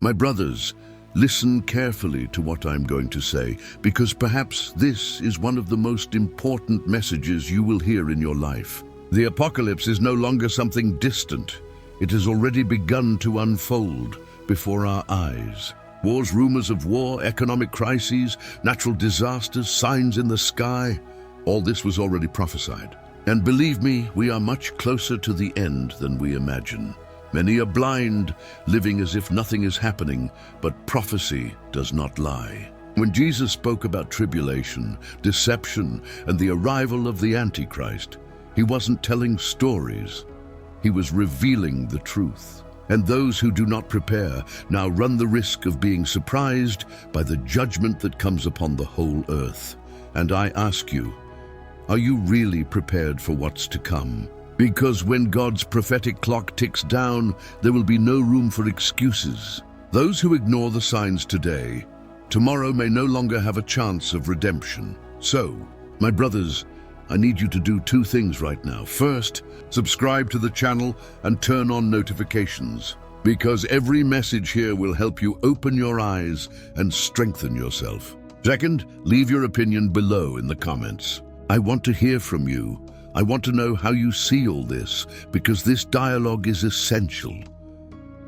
My brothers, listen carefully to what I'm going to say, because perhaps this is one of the most important messages you will hear in your life. The apocalypse is no longer something distant. It has already begun to unfold before our eyes. Wars, rumors of war, economic crises, natural disasters, signs in the sky, all this was already prophesied. And believe me, we are much closer to the end than we imagine. Many are blind, living as if nothing is happening, but prophecy does not lie. When Jesus spoke about tribulation, deception, and the arrival of the Antichrist, he wasn't telling stories. He was revealing the truth. And those who do not prepare now run the risk of being surprised by the judgment that comes upon the whole earth. And I ask you, are you really prepared for what's to come? Because when God's prophetic clock ticks down, there will be no room for excuses. Those who ignore the signs today, tomorrow may no longer have a chance of redemption. So, my brothers, I need you to do two things right now. First, subscribe to the channel and turn on notifications, because every message here will help you open your eyes and strengthen yourself. Second, leave your opinion below in the comments. I want to hear from you. I want to know how you see all this, because this dialogue is essential.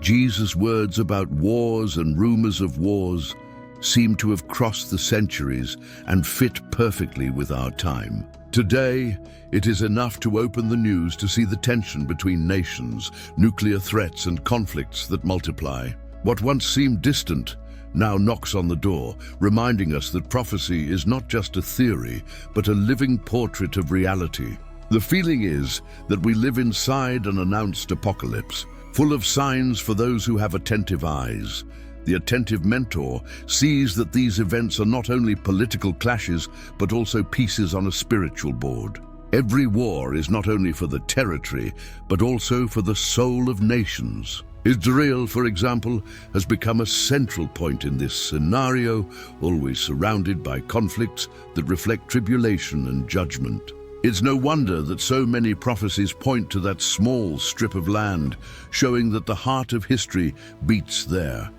Jesus' words about wars and rumors of wars seem to have crossed the centuries and fit perfectly with our time. Today, it is enough to open the news to see the tension between nations, nuclear threats and conflicts that multiply. What once seemed distant now knocks on the door, reminding us that prophecy is not just a theory, but a living portrait of reality. The feeling is that we live inside an announced apocalypse, full of signs for those who have attentive eyes. The attentive mentor sees that these events are not only political clashes, but also pieces on a spiritual board. Every war is not only for the territory, but also for the soul of nations. Israel, for example, has become a central point in this scenario, always surrounded by conflicts that reflect tribulation and judgment. It's no wonder that so many prophecies point to that small strip of land, showing that the heart of history beats there.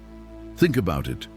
Think about it.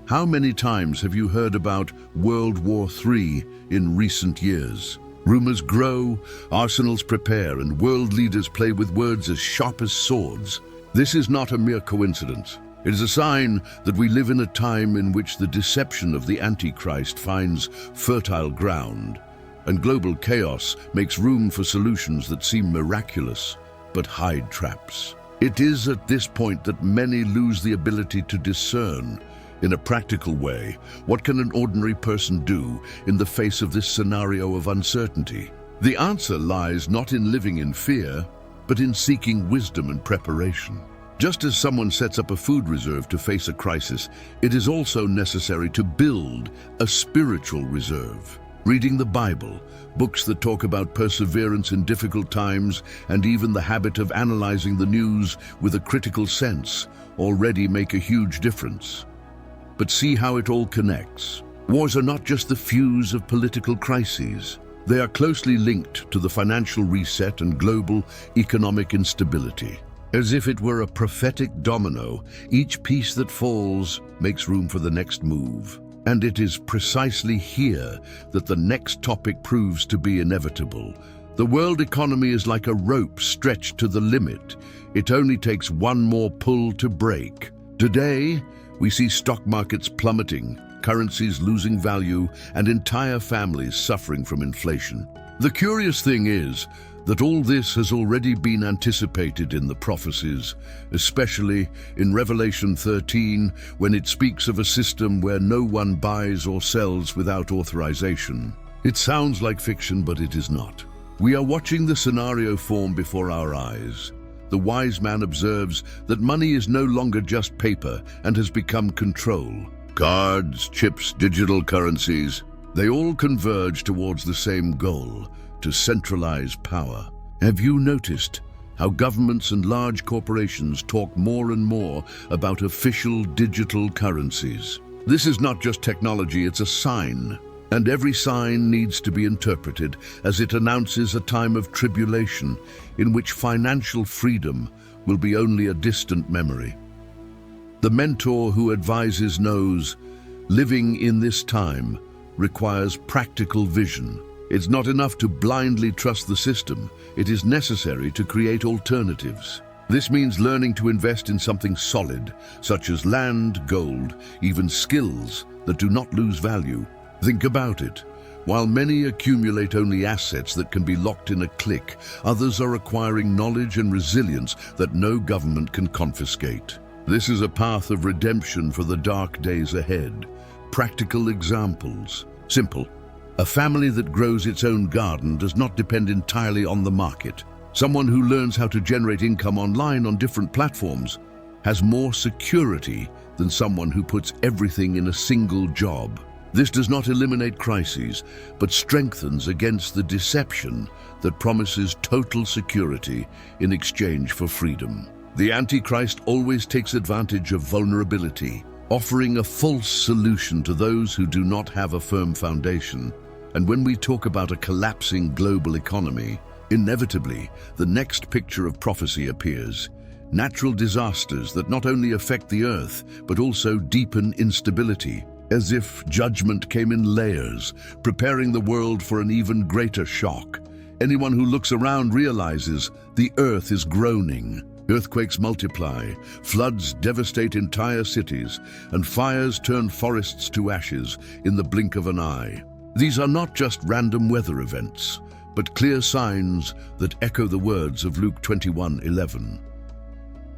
How many times have you heard about World War III in recent years? Rumors grow, arsenals prepare, and world leaders play with words as sharp as swords. This is not a mere coincidence. It is a sign that we live in a time in which the deception of the Antichrist finds fertile ground, and global chaos makes room for solutions that seem miraculous, but hide traps. It is at this point that many lose the ability to discern, in a practical way, what can an ordinary person do in the face of this scenario of uncertainty? The answer lies not in living in fear, but in seeking wisdom and preparation. Just as someone sets up a food reserve to face a crisis, it is also necessary to build a spiritual reserve. Reading the Bible, books that talk about perseverance in difficult times, and even the habit of analyzing the news with a critical sense already make a huge difference. But see how it all connects. Wars are not just the fuse of political crises. They are closely linked to the financial reset and global economic instability. As if it were a prophetic domino, each piece that falls makes room for the next move. And it is precisely here that the next topic proves to be inevitable. The world economy is like a rope stretched to the limit. It only takes one more pull to break. Today, we see stock markets plummeting, currencies losing value, and entire families suffering from inflation. The curious thing is that all this has already been anticipated in the prophecies, especially in Revelation 13, when it speaks of a system where no one buys or sells without authorization. It sounds like fiction, but it is not. We are watching the scenario form before our eyes. The wise man observes that money is no longer just paper and has become control. Cards, chips, digital currencies, they all converge towards the same goal: to centralize power. Have you noticed how governments and large corporations talk more and more about official digital currencies? This is not just technology, it's a sign. And every sign needs to be interpreted as it announces a time of tribulation in which financial freedom will be only a distant memory. The mentor who advises knows living in this time requires practical vision. It's not enough to blindly trust the system. It is necessary to create alternatives. This means learning to invest in something solid, such as land, gold, even skills that do not lose value. Think about it. While many accumulate only assets that can be locked in a click, others are acquiring knowledge and resilience that no government can confiscate. This is a path of redemption for the dark days ahead. Practical examples. Simple. A family that grows its own garden does not depend entirely on the market. Someone who learns how to generate income online on different platforms has more security than someone who puts everything in a single job. This does not eliminate crises, but strengthens against the deception that promises total security in exchange for freedom. The Antichrist always takes advantage of vulnerability, offering a false solution to those who do not have a firm foundation. And when we talk about a collapsing global economy, inevitably, the next picture of prophecy appears. Natural disasters that not only affect the earth, but also deepen instability, as if judgment came in layers, preparing the world for an even greater shock. Anyone who looks around realizes the earth is groaning. Earthquakes multiply, floods devastate entire cities, and fires turn forests to ashes in the blink of an eye. These are not just random weather events, but clear signs that echo the words of Luke 21:11.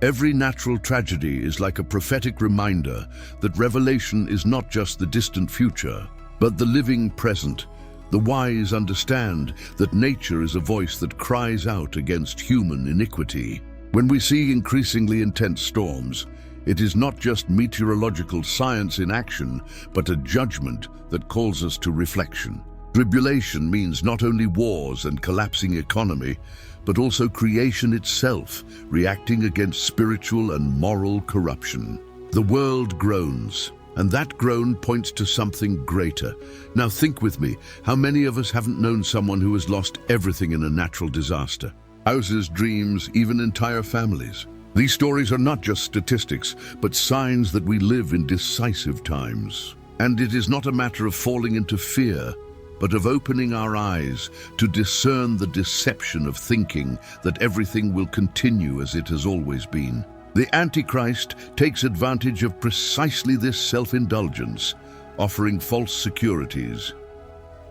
Every natural tragedy is like a prophetic reminder that Revelation is not just the distant future, but the living present. The wise understand that nature is a voice that cries out against human iniquity. When we see increasingly intense storms, it is not just meteorological science in action, but a judgment that calls us to reflection. Tribulation means not only wars and collapsing economy, but also creation itself, reacting against spiritual and moral corruption. The world groans, and that groan points to something greater. Now think with me, how many of us haven't known someone who has lost everything in a natural disaster? Houses, dreams, even entire families. These stories are not just statistics, but signs that we live in decisive times. And it is not a matter of falling into fear, but of opening our eyes to discern the deception of thinking that everything will continue as it has always been. The Antichrist takes advantage of precisely this self-indulgence, offering false securities.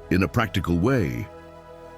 In a practical way,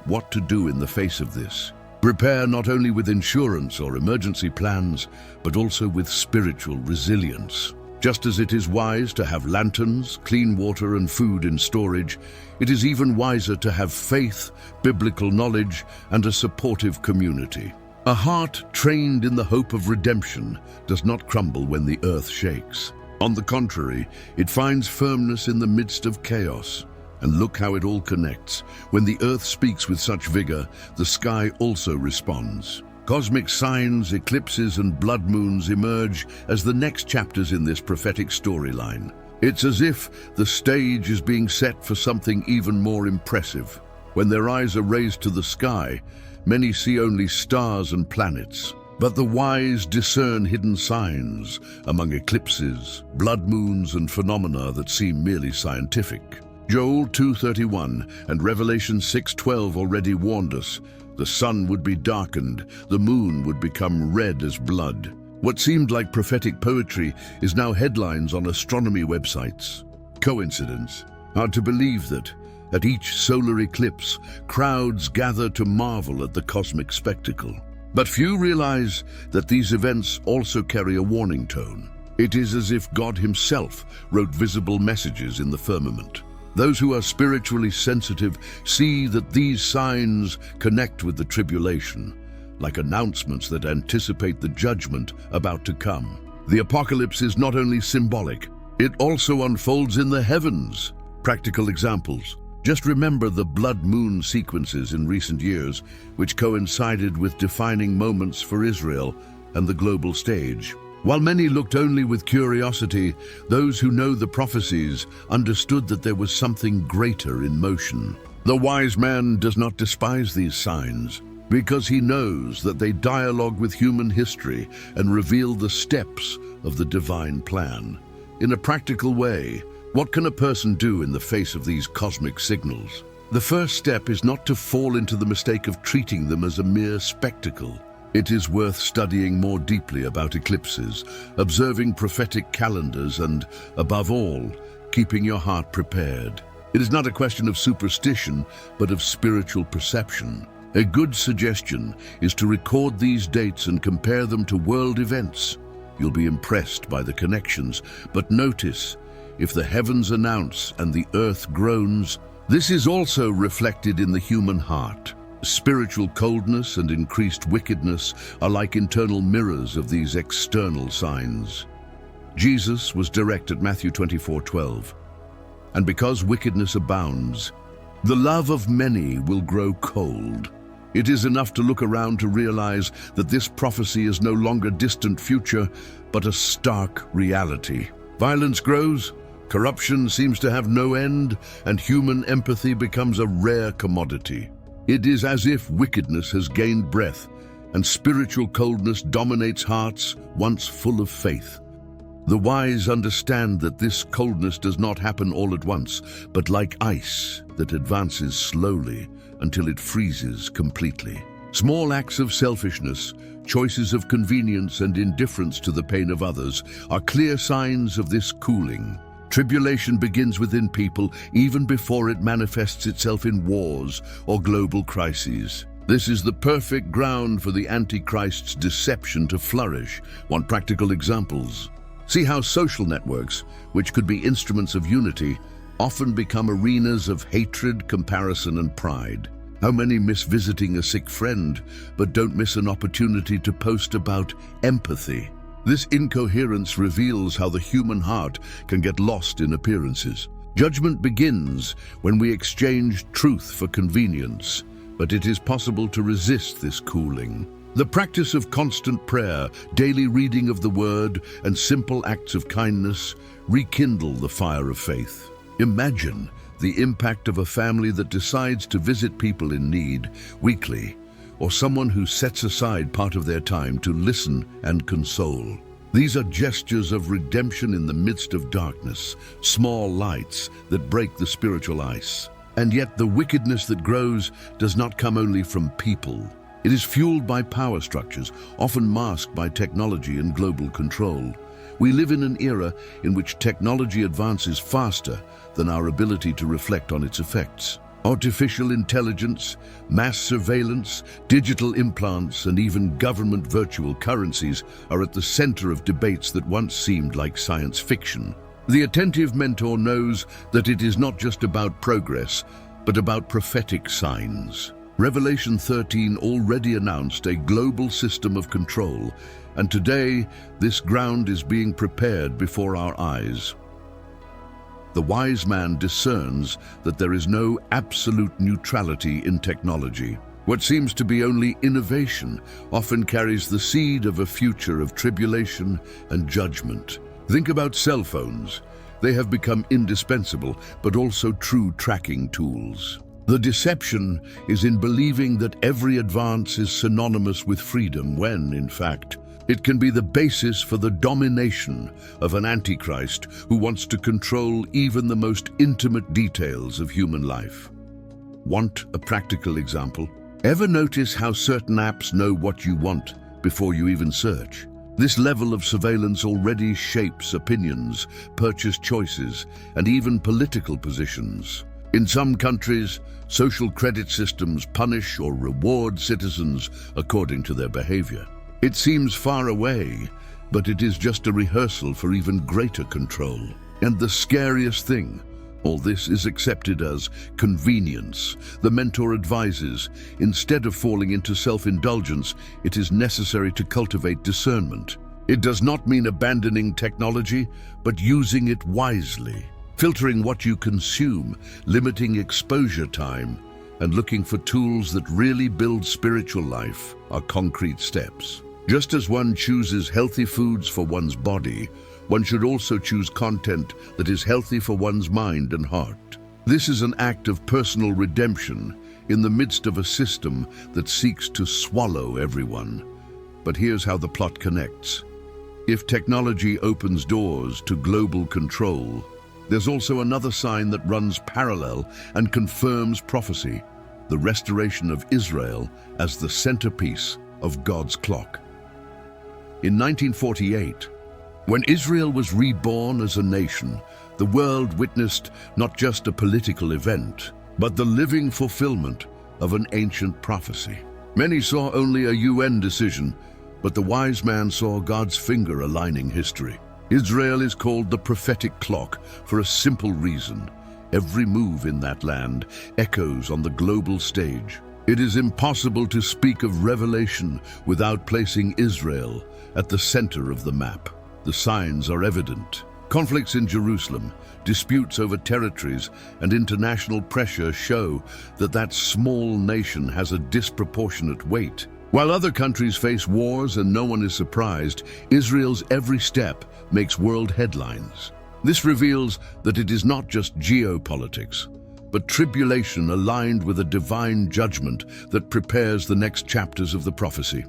what to do in the face of this? Prepare not only with insurance or emergency plans, but also with spiritual resilience. Just as it is wise to have lanterns, clean water, and food in storage, it is even wiser to have faith, biblical knowledge, and a supportive community. A heart trained in the hope of redemption does not crumble when the earth shakes. On the contrary, it finds firmness in the midst of chaos. And look how it all connects. When the earth speaks with such vigor, the sky also responds. Cosmic signs, eclipses, and blood moons emerge as the next chapters in this prophetic storyline. It's as if the stage is being set for something even more impressive. When their eyes are raised to the sky, many see only stars and planets. But the wise discern hidden signs among eclipses, blood moons, and phenomena that seem merely scientific. Joel 2:31 and Revelation 6:12 already warned us. The sun would be darkened, the moon would become red as blood. What seemed like prophetic poetry is now headlines on astronomy websites. Coincidence? Hard to believe that, at each solar eclipse, crowds gather to marvel at the cosmic spectacle. But few realize that these events also carry a warning tone. It is as if God himself wrote visible messages in the firmament. Those who are spiritually sensitive see that these signs connect with the tribulation, like announcements that anticipate the judgment about to come. The apocalypse is not only symbolic, it also unfolds in the heavens. Practical examples. Just remember the blood moon sequences in recent years, which coincided with defining moments for Israel and the global stage. While many looked only with curiosity, those who know the prophecies understood that there was something greater in motion. The wise man does not despise these signs. because he knows that they dialogue with human history and reveal the steps of the divine plan. In a practical way, what can a person do in the face of these cosmic signals? The first step is not to fall into the mistake of treating them as a mere spectacle. It is worth studying more deeply about eclipses, observing prophetic calendars, and, above all, keeping your heart prepared. It is not a question of superstition, but of spiritual perception. A good suggestion is to record these dates and compare them to world events. You'll be impressed by the connections, but notice, if the heavens announce and the earth groans, this is also reflected in the human heart. Spiritual coldness and increased wickedness are like internal mirrors of these external signs. Jesus was direct at Matthew 24:12. And because wickedness abounds, the love of many will grow cold. It is enough to look around to realize that this prophecy is no longer distant future, but a stark reality. Violence grows, corruption seems to have no end, and human empathy becomes a rare commodity. It is as if wickedness has gained breath, and spiritual coldness dominates hearts once full of faith. The wise understand that this coldness does not happen all at once, but like ice that advances slowly until it freezes completely. Small acts of selfishness, choices of convenience and indifference to the pain of others are clear signs of this cooling. Tribulation begins within people even before it manifests itself in wars or global crises. This is the perfect ground for the Antichrist's deception to flourish. Want practical examples? See how social networks, which could be instruments of unity, often become arenas of hatred, comparison, and pride. How many miss visiting a sick friend, but don't miss an opportunity to post about empathy? This incoherence reveals how the human heart can get lost in appearances. Judgment begins when we exchange truth for convenience, but it is possible to resist this cooling. The practice of constant prayer, daily reading of the Word, and simple acts of kindness rekindle the fire of faith. Imagine the impact of a family that decides to visit people in need weekly, or someone who sets aside part of their time to listen and console. These are gestures of redemption in the midst of darkness, small lights that break the spiritual ice. And yet the wickedness that grows does not come only from people. It is fueled by power structures, often masked by technology and global control. We live in an era in which technology advances faster than our ability to reflect on its effects. Artificial intelligence, mass surveillance, digital implants, and even government virtual currencies are at the center of debates that once seemed like science fiction. The attentive mentor knows that it is not just about progress, but about prophetic signs. Revelation 13 already announced a global system of control, and today this ground is being prepared before our eyes. The wise man discerns that there is no absolute neutrality in technology. What seems to be only innovation often carries the seed of a future of tribulation and judgment. Think about cell phones. They have become indispensable, but also true tracking tools. The deception is in believing that every advance is synonymous with freedom when, in fact, it can be the basis for the domination of an antichrist who wants to control even the most intimate details of human life. Want a practical example? Ever notice how certain apps know what you want before you even search? This level of surveillance already shapes opinions, purchase choices, and even political positions. In some countries, social credit systems punish or reward citizens according to their behavior. It seems far away, but it is just a rehearsal for even greater control. And the scariest thing, all this is accepted as convenience. The mentor advises, instead of falling into self-indulgence, it is necessary to cultivate discernment. It does not mean abandoning technology, but using it wisely. Filtering what you consume, limiting exposure time, and looking for tools that really build spiritual life are concrete steps. Just as one chooses healthy foods for one's body, one should also choose content that is healthy for one's mind and heart. This is an act of personal redemption, in the midst of a system that seeks to swallow everyone. But here's how the plot connects. If technology opens doors to global control, there's also another sign that runs parallel and confirms prophecy: the restoration of Israel as the centerpiece of God's clock. In 1948, when Israel was reborn as a nation, the world witnessed not just a political event, but the living fulfillment of an ancient prophecy. Many saw only a UN decision, but the wise man saw God's finger aligning history. Israel is called the prophetic clock for a simple reason. Every move in that land echoes on the global stage. It is impossible to speak of revelation without placing Israel at the center of the map. The signs are evident. Conflicts in Jerusalem, disputes over territories, and international pressure show that that small nation has a disproportionate weight. While other countries face wars and no one is surprised, Israel's every step makes world headlines. This reveals that it is not just geopolitics, but tribulation aligned with a divine judgment that prepares the next chapters of the prophecy.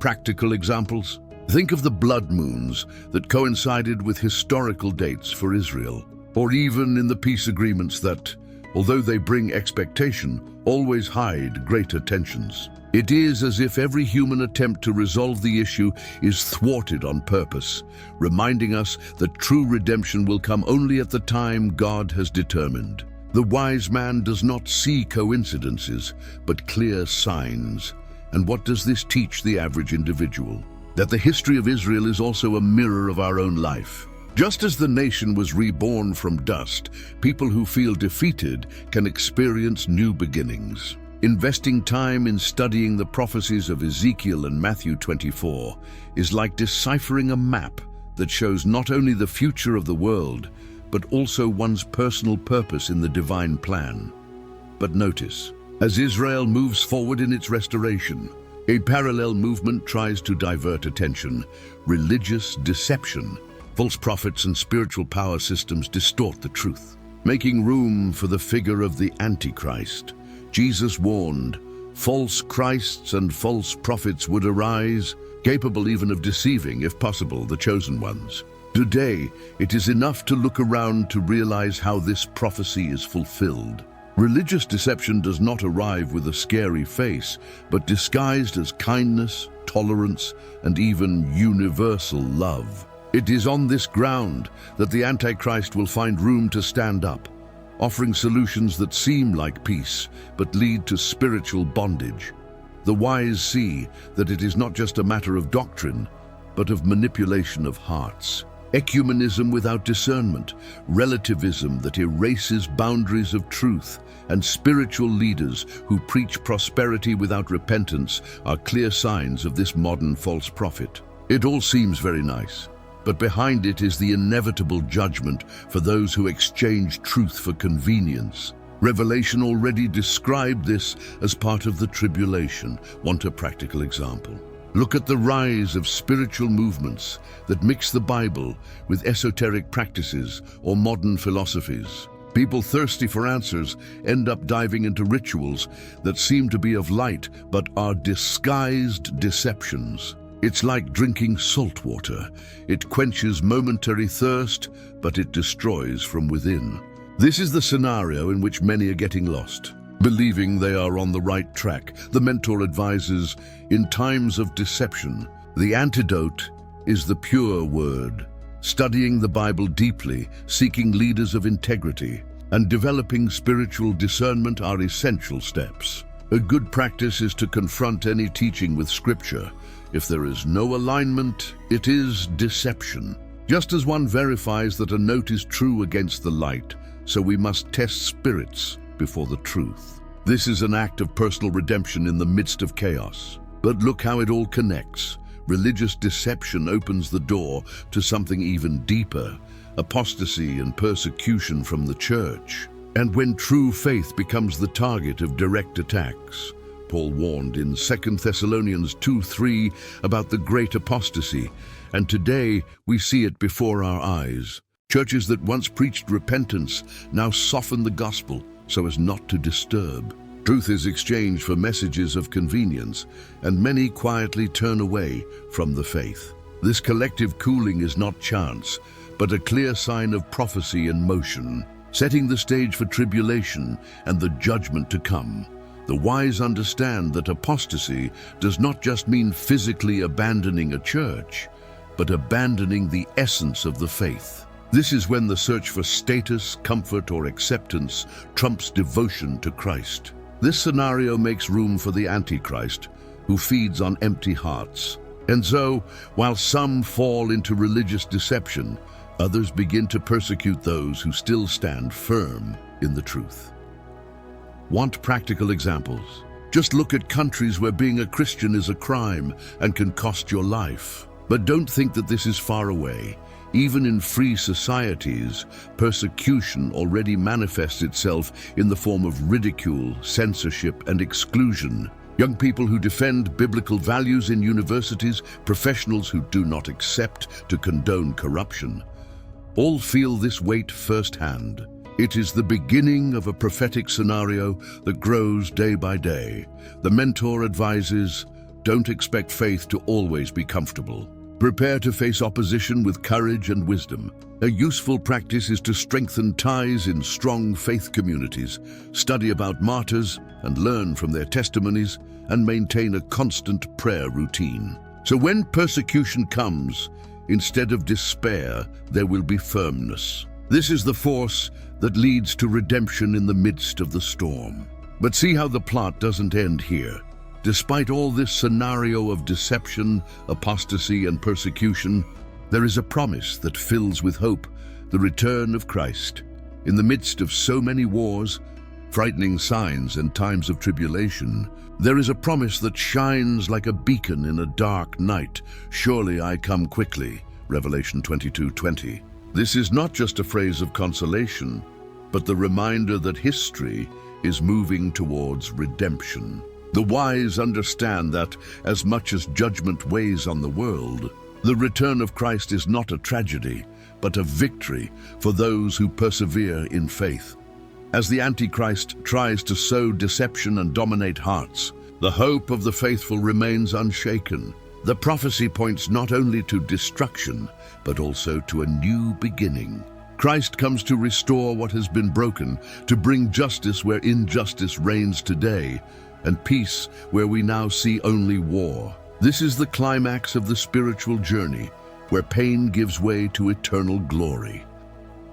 Practical examples: think of the blood moons that coincided with historical dates for Israel, or even in the peace agreements that, although they bring expectation, always hide greater tensions. It is as if every human attempt to resolve the issue is thwarted on purpose, reminding us that true redemption will come only at the time God has determined. The wise man does not see coincidences, but clear signs. And what does this teach the average individual? That the history of Israel is also a mirror of our own life. Just as the nation was reborn from dust, people who feel defeated can experience new beginnings. Investing time in studying the prophecies of Ezekiel and Matthew 24 is like deciphering a map that shows not only the future of the world, but also one's personal purpose in the divine plan. But notice, as Israel moves forward in its restoration, a parallel movement tries to divert attention: religious deception. False prophets and spiritual power systems distort the truth, making room for the figure of the Antichrist. Jesus warned, false Christs and false prophets would arise, capable even of deceiving, if possible, the chosen ones. Today, it is enough to look around to realize how this prophecy is fulfilled. Religious deception does not arrive with a scary face, but disguised as kindness, tolerance, and even universal love. It is on this ground that the Antichrist will find room to stand up, offering solutions that seem like peace, but lead to spiritual bondage. The wise see that it is not just a matter of doctrine, but of manipulation of hearts. Ecumenism without discernment, relativism that erases boundaries of truth, and spiritual leaders who preach prosperity without repentance are clear signs of this modern false prophet. It all seems very nice, but behind it is the inevitable judgment for those who exchange truth for convenience. Revelation already described this as part of the tribulation. Want a practical example? Look at the rise of spiritual movements that mix the Bible with esoteric practices or modern philosophies. People thirsty for answers end up diving into rituals that seem to be of light but are disguised deceptions. It's like drinking salt water. It quenches momentary thirst, but it destroys from within. This is the scenario in which many are getting lost, believing they are on the right track. The mentor advises, in times of deception, the antidote is the pure word. Studying the Bible deeply, seeking leaders of integrity, and developing spiritual discernment are essential steps. A good practice is to confront any teaching with Scripture. If there is no alignment, it is deception. Just as one verifies that a note is true against the light, so we must test spirits before the truth. This is an act of personal redemption in the midst of chaos. But look how it all connects. Religious deception opens the door to something even deeper: apostasy and persecution from the church. And when true faith becomes the target of direct attacks, Paul warned in 2 Thessalonians 2:3 about the great apostasy, and today we see it before our eyes. Churches that once preached repentance now soften the gospel so as not to disturb. Truth is exchanged for messages of convenience, and many quietly turn away from the faith. This collective cooling is not chance, but a clear sign of prophecy in motion, setting the stage for tribulation and the judgment to come. The wise understand that apostasy does not just mean physically abandoning a church, but abandoning the essence of the faith. This is when the search for status, comfort, or acceptance trumps devotion to Christ. This scenario makes room for the Antichrist, who feeds on empty hearts. And so, while some fall into religious deception, others begin to persecute those who still stand firm in the truth. Want practical examples? Just look at countries where being a Christian is a crime and can cost your life. But don't think that this is far away. Even in free societies, persecution already manifests itself in the form of ridicule, censorship, and exclusion. Young people who defend biblical values in universities, professionals who do not accept to condone corruption, all feel this weight firsthand. It is the beginning of a prophetic scenario that grows day by day. The mentor advises, don't expect faith to always be comfortable. Prepare to face opposition with courage and wisdom. A useful practice is to strengthen ties in strong faith communities, study about martyrs and learn from their testimonies, and maintain a constant prayer routine. So when persecution comes, instead of despair, there will be firmness. This is the force that leads to redemption in the midst of the storm. But see how the plot doesn't end here. Despite all this scenario of deception, apostasy, and persecution, there is a promise that fills with hope, the return of Christ. In the midst of so many wars, frightening signs, and times of tribulation, there is a promise that shines like a beacon in a dark night. Surely I come quickly, Revelation 22:20. This is not just a phrase of consolation, but the reminder that history is moving towards redemption. The wise understand that, as much as judgment weighs on the world, the return of Christ is not a tragedy, but a victory for those who persevere in faith. As the Antichrist tries to sow deception and dominate hearts, the hope of the faithful remains unshaken. The prophecy points not only to destruction, but also to a new beginning. Christ comes to restore what has been broken, to bring justice where injustice reigns today, and peace where we now see only war. This is the climax of the spiritual journey, where pain gives way to eternal glory.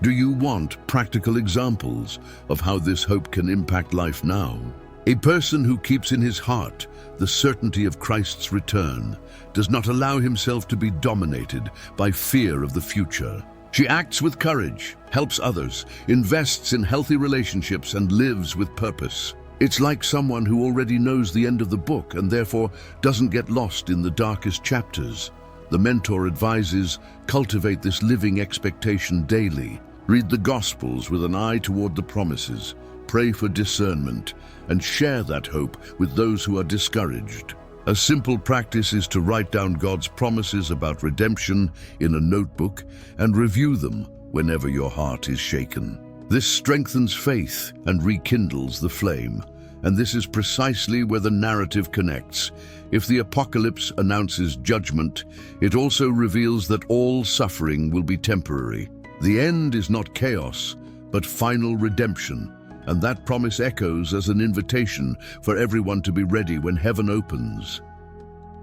Do you want practical examples of how this hope can impact life now? A person who keeps in his heart the certainty of Christ's return does not allow himself to be dominated by fear of the future. She acts with courage, helps others, invests in healthy relationships, and lives with purpose. It's like someone who already knows the end of the book and therefore doesn't get lost in the darkest chapters. The mentor advises, cultivate this living expectation daily. Read the Gospels with an eye toward the promises. Pray for discernment and share that hope with those who are discouraged. A simple practice is to write down God's promises about redemption in a notebook and review them whenever your heart is shaken. This strengthens faith and rekindles the flame, and this is precisely where the narrative connects. If the apocalypse announces judgment, it also reveals that all suffering will be temporary. The end is not chaos, but final redemption, and that promise echoes as an invitation for everyone to be ready when heaven opens.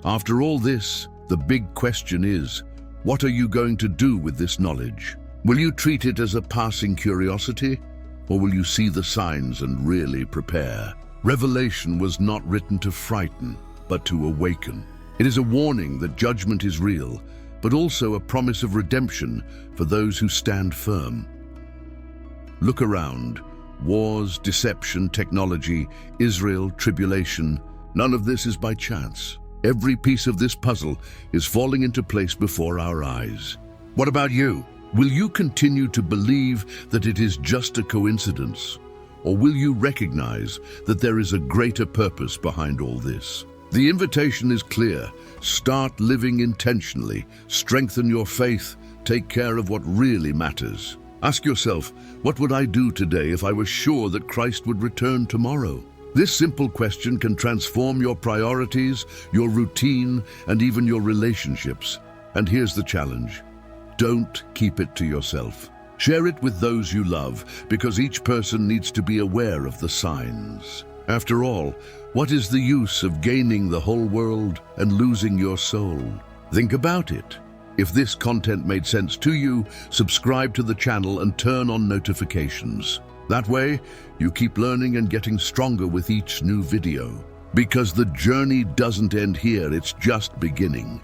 After all this, the big question is, what are you going to do with this knowledge? Will you treat it as a passing curiosity, or will you see the signs and really prepare? Revelation was not written to frighten, but to awaken. It is a warning that judgment is real, but also a promise of redemption for those who stand firm. Look around. Wars, deception, technology, Israel, tribulation. None of this is by chance. Every piece of this puzzle is falling into place before our eyes. What about you? Will you continue to believe that it is just a coincidence? Or will you recognize that there is a greater purpose behind all this? The invitation is clear. Start living intentionally. Strengthen your faith. Take care of what really matters. Ask yourself, what would I do today if I was sure that Christ would return tomorrow? This simple question can transform your priorities, your routine, and even your relationships. And here's the challenge. Don't keep it to yourself. Share it with those you love, because each person needs to be aware of the signs. After all, what is the use of gaining the whole world and losing your soul? Think about it. If this content made sense to you, subscribe to the channel and turn on notifications. That way, you keep learning and getting stronger with each new video. Because the journey doesn't end here, it's just beginning.